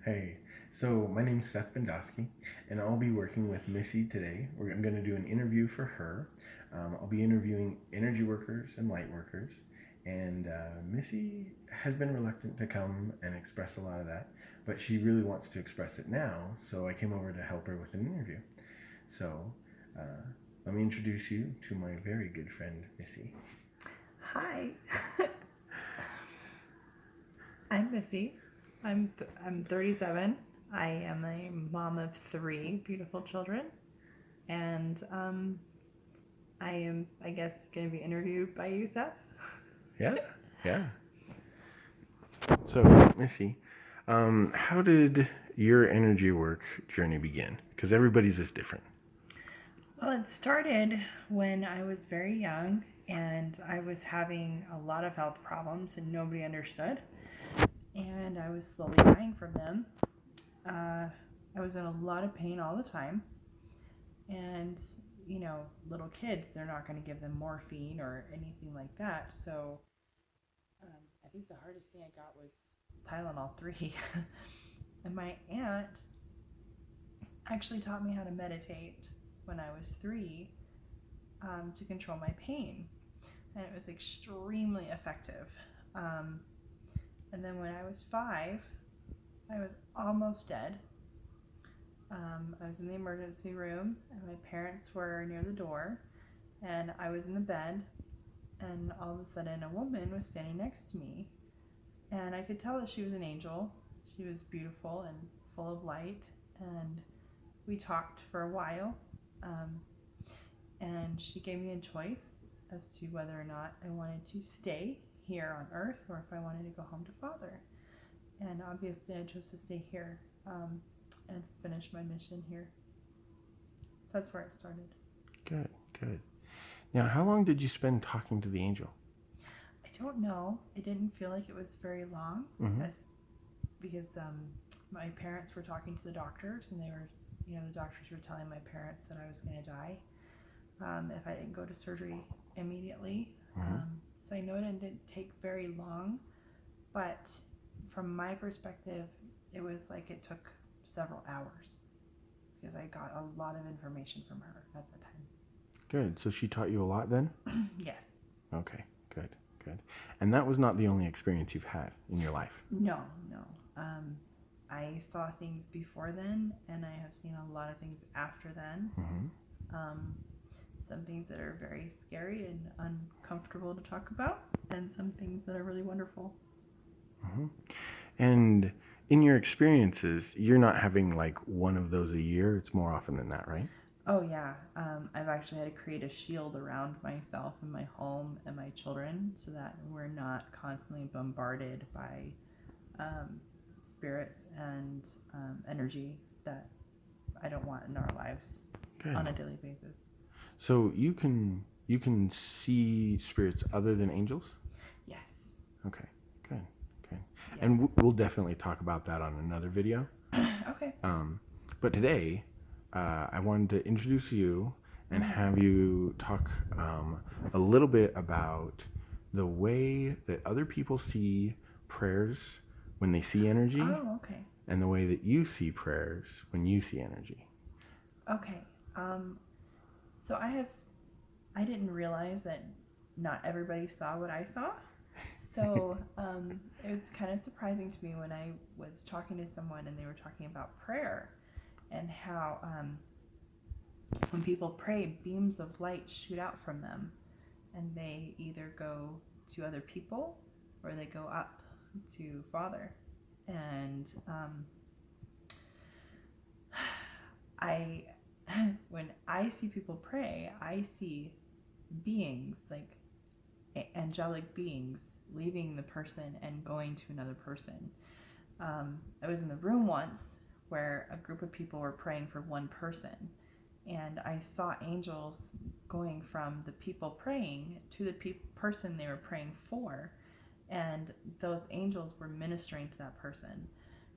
Hey, so my name's Seth Bendosky, and I'll be working with Missy today. I'm going to do an interview for her. I'll be interviewing energy workers and light workers, and Missy has been reluctant to come and express a lot of that, but she really wants to express it now, so I came over to help her with an interview. So, uh, let me introduce you to my very good friend, Missy. Hi, I'm Missy. I'm 37. I am a mom of three beautiful children, and I am, I guess, going to be interviewed by you, Seth. Yeah, yeah. So, Missy, how did your energy work journey begin? Because everybody's is different. Well, it started when I was very young, and I was having a lot of health problems, and nobody understood, and I was slowly dying from them. I was in a lot of pain all the time, and little kids, they're not going to give them morphine or anything like that. So I think the hardest thing I got was Tylenol 3. And my aunt actually taught me how to meditate when I was 3, to control my pain. And it was extremely effective. Um, and then when I was 5, I was almost dead. I was in the emergency room, and my parents were near the door, and I was in the bed, and all of a sudden, a woman was standing next to me, and I could tell that she was an angel. She was beautiful and full of light, and we talked for a while, um, and she gave me a choice as to whether or not I wanted to stay here on Earth or if I wanted to go home to Father. And obviously, I chose to stay here, and finish my mission here. So that's where it started. Good, good. Now, how long did you spend talking to the angel? I don't know. It didn't feel like it was very long, Mm-hmm. as because my parents were talking to the doctors, and the doctors were telling my parents that I was going to die, if I didn't go to surgery immediately. Mm-hmm. So I know it didn't take very long, but from my perspective, it was like it took several hours because I got a lot of information from her at the Good. So she taught you a lot then? time. Yes. Okay, good, good. And that was not the only experience you've had in your life. No, no. I saw things before then, and I have seen a lot of things after then. Mm-hmm. Some things that are very scary and uncomfortable to talk about, and some things that are really wonderful. Mm-hmm. And in your experiences, you're not having like one of those a year. It's more often than that, right? Oh, yeah. I've actually had to create a shield around myself and my home and my children so that we're not constantly bombarded by spirits and energy that I don't want in our lives Good. on a daily basis. So you can see spirits other than angels? Yes. Okay, good, good. Yes. And we'll definitely talk about that on another video. Okay. But today, I wanted to introduce you and have you talk a little bit about the way that other people see prayers when they see energy, Oh, okay. and the way that you see prayers when you see energy. Okay. So I didn't realize that not everybody saw what I saw. So it was kind of surprising to me when I was talking to someone and they were talking about prayer and how when people pray, beams of light shoot out from them, and they either go to other people or they go up to Father. And I, when I see people pray, I see beings, like angelic beings, leaving the person and going to another person. I was in the room once where a group of people were praying for one person, and I saw angels going from the people praying to the person they were praying for, and those angels were ministering to that person.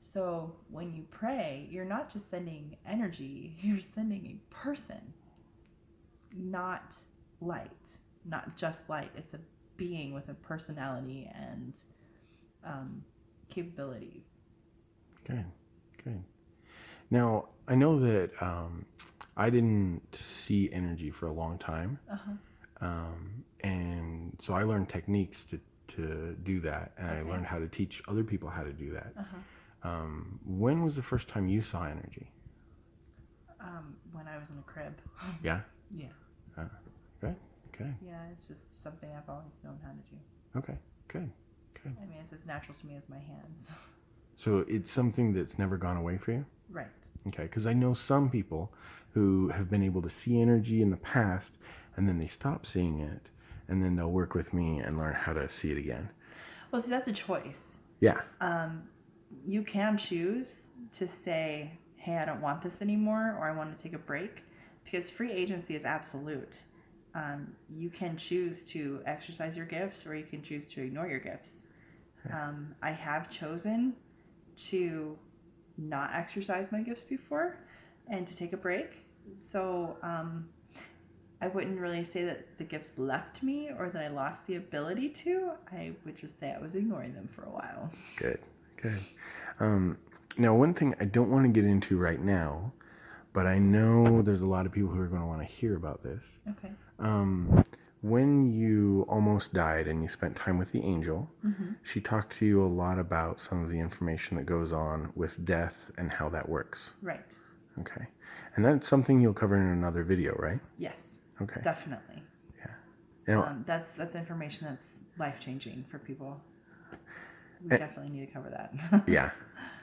So when you pray, you're not just sending energy, you're sending a person, not light, not just light. It's a being with a personality and capabilities. Good. Now, I know that I didn't see energy for a long time. And so I learned techniques to do that. And I learned how to teach other people how to do that. When was the first time you saw energy? When I was in a crib. Yeah? Yeah. Good. Okay. Yeah, it's just something I've always known how to do. Okay. Good. I mean, it's as natural to me as my hands. So it's something that's never gone away for you? Right. Okay. Because I know some people who have been able to see energy in the past and then they stop seeing it and then they'll work with me and learn how to see it again. Well, see, that's a choice. Yeah. You can choose to say, hey, I don't want this anymore, or I want to take a break, because free agency is absolute. You can choose to exercise your gifts, or you can choose to ignore your gifts. I have chosen to not exercise my gifts before and to take a break. So I wouldn't really say that the gifts left me or that I lost the ability to. I would just say I was ignoring them for a while. Good. Now, one thing I don't want to get into right now, but I know there's a lot of people who are going to want to hear about this. Okay. When you almost died and you spent time with the angel, she talked to you a lot about some of the information that goes on with death and how that works. Right. Okay. And that's something you'll cover in another video, right? Yes. Okay. Definitely. Yeah. Now, that's information that's life-changing for people. We definitely need to cover that. Yeah.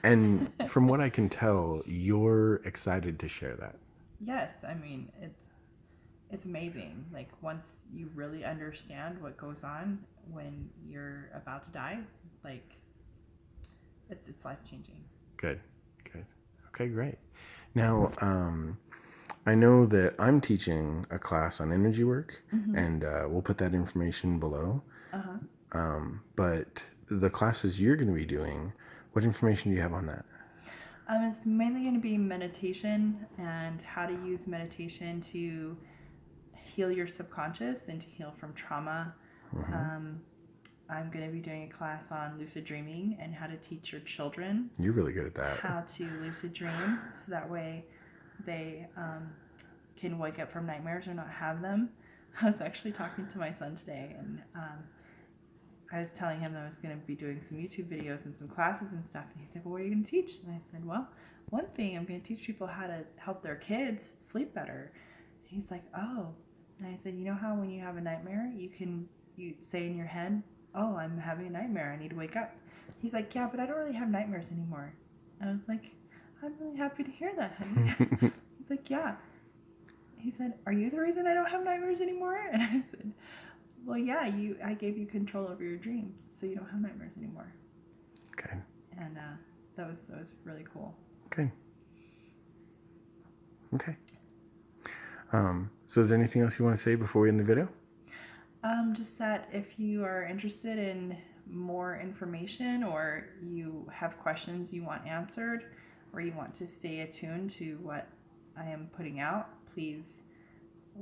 And from what I can tell, you're excited to share that. Yes, I mean, it's amazing. Like, once you really understand what goes on when you're about to die, like, it's life-changing. Good. Okay, great. Now, I know that I'm teaching a class on energy work, and we'll put that information below. But the classes you're going to be doing, what information do you have on that? It's mainly going to be meditation and how to use meditation to heal your subconscious and to heal from trauma. I'm going to be doing a class on lucid dreaming and how to teach your children. You're really good at that. How to lucid dream, so that way they can wake up from nightmares or not have them. I was actually talking to my son today, and I was telling him that I was going to be doing some YouTube videos and some classes and stuff. And he's like, well, what are you going to teach? And I said, well, one thing, I'm going to teach people how to help their kids sleep better. And he's like, oh. And I said, you know how when you have a nightmare, you say in your head, oh, I'm having a nightmare, I need to wake up. He's like, yeah, but I don't really have nightmares anymore. I was like, I'm really happy to hear that, honey. He's like, yeah. He said, are you the reason I don't have nightmares anymore? And I said, well, yeah, I gave you control over your dreams, so you don't have nightmares anymore. Okay. And that was really cool. Okay. So is there anything else you want to say before we end the video? Just that if you are interested in more information, or you have questions you want answered, or you want to stay attuned to what I am putting out, please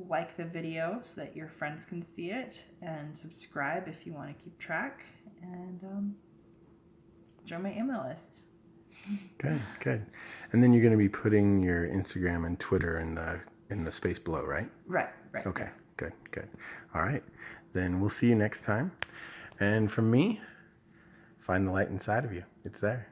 like the video so that your friends can see it, and subscribe if you want to keep track, and join my email list. Good. And then you're going to be putting your Instagram and Twitter in the space below, right? Right. Okay, good. All right, then we'll see you next time. And from me, find the light inside of you. It's there.